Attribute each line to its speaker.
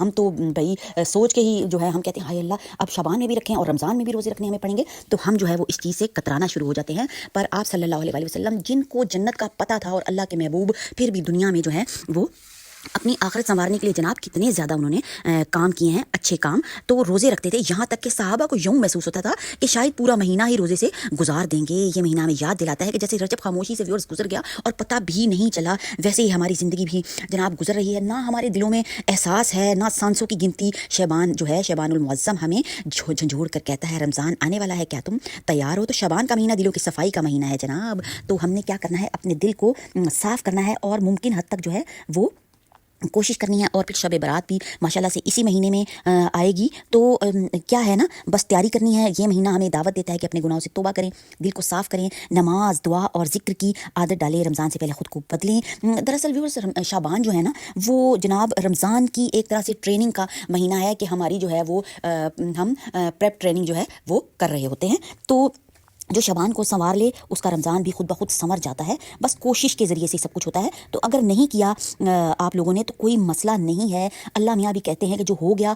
Speaker 1: ہم تو بھائی سوچ کے ہی جو ہے ہم کہتے ہیں ہائے اللہ اب شعبان میں بھی رکھیں اور رمضان میں بھی روزے رکھنے ہمیں پڑیں گے، تو ہم جو ہے وہ اس چیز سے کترانا شروع ہو جاتے ہیں۔ پر آپ صلی اللہ علیہ وسلم جن کو جنت کا پتہ تھا اور اللہ کے محبوب پھر بھی دنیا میں جو ہے وہ اپنی آخرت سنوارنے کے لیے جناب کتنے زیادہ انہوں نے کام کیے ہیں، اچھے کام، تو وہ روزے رکھتے تھے، یہاں تک کہ صحابہ کو یوں محسوس ہوتا تھا کہ شاید پورا مہینہ ہی روزے سے گزار دیں گے۔ یہ مہینہ ہمیں یاد دلاتا ہے کہ جیسے رجب خاموشی سے ویورز گزر گیا اور پتہ بھی نہیں چلا، ویسے ہی ہماری زندگی بھی جناب گزر رہی ہے، نہ ہمارے دلوں میں احساس ہے، نہ سانسوں کی گنتی۔ شعبان جو ہے، شعبان المعظم ہمیں جھنجھوڑ کر کہتا ہے رمضان آنے والا ہے، کیا تم تیار ہو؟ تو شعبان کا مہینہ دلوں کی صفائی کا مہینہ ہے جناب، تو ہم نے کیا کرنا ہے، اپنے دل کو صاف کرنا ہے اور ممکن حد تک جو ہے وہ کوشش کرنی ہے۔ اور پھر شب برات بھی ماشاءاللہ سے اسی مہینے میں آئے گی، تو کیا ہے نا، بس تیاری کرنی ہے۔ یہ مہینہ ہمیں دعوت دیتا ہے کہ اپنے گناہوں سے توبہ کریں، دل کو صاف کریں، نماز، دعا اور ذکر کی عادت ڈالیں، رمضان سے پہلے خود کو بدلیں۔ دراصل ویورز شعبان جو ہے نا وہ جناب رمضان کی ایک طرح سے ٹریننگ کا مہینہ ہے کہ ہماری جو ہے وہ ہم پریپ ٹریننگ جو ہے وہ کر رہے ہوتے ہیں۔ تو جو شعبان کو سنوار لے اس کا رمضان بھی خود بخود سنور جاتا ہے، بس کوشش کے ذریعے سے سب کچھ ہوتا ہے۔ تو اگر نہیں کیا آپ لوگوں نے تو کوئی مسئلہ نہیں ہے، اللہ میاں بھی کہتے ہیں کہ جو ہو گیا